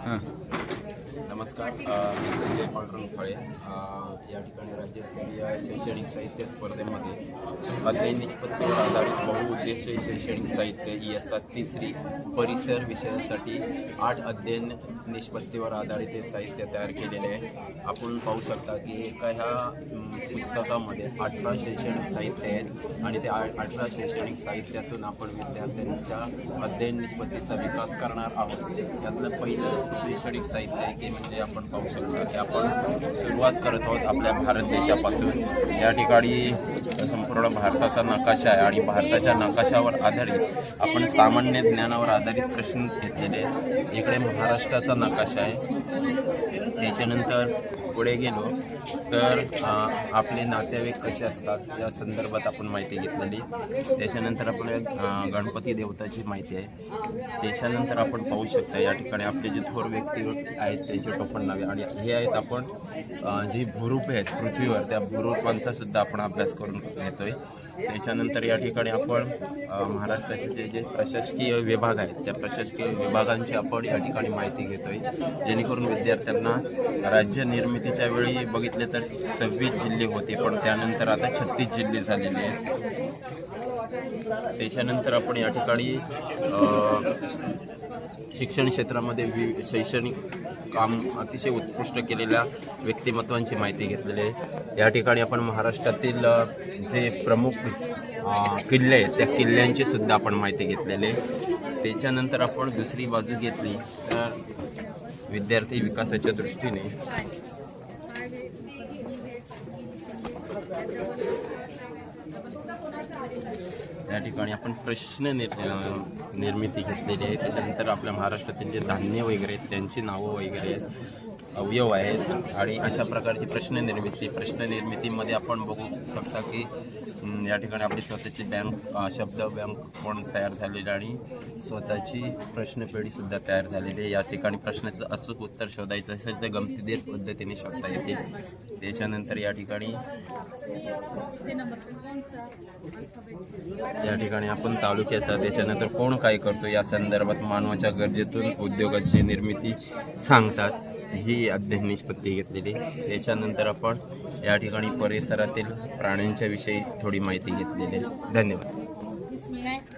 हां. नमस्कार, मी संजय पांडुरंग फळे. या ठिकाणी राज्यस्तरीय शैक्षणिक साहित्य स्पर्धेमध्ये अध्ययन निष्पत्तीवर आधारित बहुउद्देशीय शैक्षणिक साहित्य इयत्ता तिसरी परिसर विषयासाठी 8 अध्ययन निष्पत्तीवर आधारित हे साहित्य तयार केलेले आहे. आपण पाहू शकता की एका ह्या पुस्तकामध्ये 18 शैक्षणिक साहित्य आहेत आणि त्या 18 शैक्षणिक साहित्यातून आपण विद्यार्थ्यांच्या अध्ययन निष्पत्तीचा विकास करणार आहोत. यातलं पहिलं शैक्षणिक साहित्य आहे की म्हणजे आपण पाहू शकता की आपण सुरुवात करत आहोत आपल्या भारत देशापासून. या ठिकाणी संपूर्ण भारताचा नकाशा आहे आणि भारताच्या नकाशावर आधारित आपण सामान्य ज्ञानावर आधारित प्रश्न घेतलेले आहेत. इकडे महाराष्ट्राचा नकाशा आहे. त्याच्यानंतर पुढे गेलो तर आपले नातेवाईक कसे असतात या संदर्भात आपण माहिती घेतलेली. त्याच्यानंतर आपण गणपती देवताची माहिती आहे. त्याच्यानंतर आपण पाहू शकता या ठिकाणी आपले जे थोर व्यक्ती आहेत त्यांचे टोपण नावे आणि हे आहेत आपण जी भूरूपे आहेत पृथ्वीवर त्या भूरूपांचा सुद्धा आपण अभ्यास करून घेतोय. त्याच्यानंतर या ठिकाणी आपण महाराष्ट्राचे जे प्रशासकीय विभाग आहेत त्या प्रशासकीय विभागांची आपण या ठिकाणी माहिती घेतोय, जेणेकरून विद्यार्थ्यांना राज्य निर्मितीच्या वेळी बघितले तर 26 जिल्हे होते, पण त्यानंतर आता 36 जिल्हे झालेले आहेत. त्याच्यानंतर आपण या ठिकाणी शिक्षण क्षेत्रामध्ये शैक्षणिक काम अतिशय उत्कृष्ट केलेल्या व्यक्तिमत्वांची माहिती घेतलेली आहे. या ठिकाणी आपण महाराष्ट्रातील जे प्रमुख किल्ले आहेत त्या किल्ल्यांची सुद्धा आपण माहिती घेतलेली आहे. त्याच्यानंतर आपण दुसरी बाजू घेतली तर विद्यार्थी विकासाच्या दृष्टीने या ठिकाणी आपण प्रश्न निर्मिती घेतलेली आहे. त्याच्यानंतर आपल्या महाराष्ट्रातील जे धान्य वगैरे आहेत त्यांची नावं वगैरे आहेत, अवयव आहेत आणि अशा प्रकारची प्रश्न निर्मितीमध्ये आपण बघू शकता की या ठिकाणी आपली स्वतःची बँक शब्द बँक पण तयार झालेली आणि स्वतःची प्रश्नपेढीसुद्धा तयार झालेली आहे. या ठिकाणी प्रश्नाचं अचूक उत्तर शोधायचं असेल तर गमतीदार पद्धतीने शोधता येते. त्याच्यानंतर या ठिकाणी आपण तालुक्याचा त्याच्यानंतर कोण काय करतो या संदर्भात मानवाच्या गरजेतून उद्योगाची निर्मिती सांगतात ही अध्ययन निष्पत्ती घेतलेली. त्याच्यानंतर आपण या ठिकाणी परिसरातील प्राण्यांच्या विषयी थोडी माहिती घेतलेली आहे. धन्यवाद.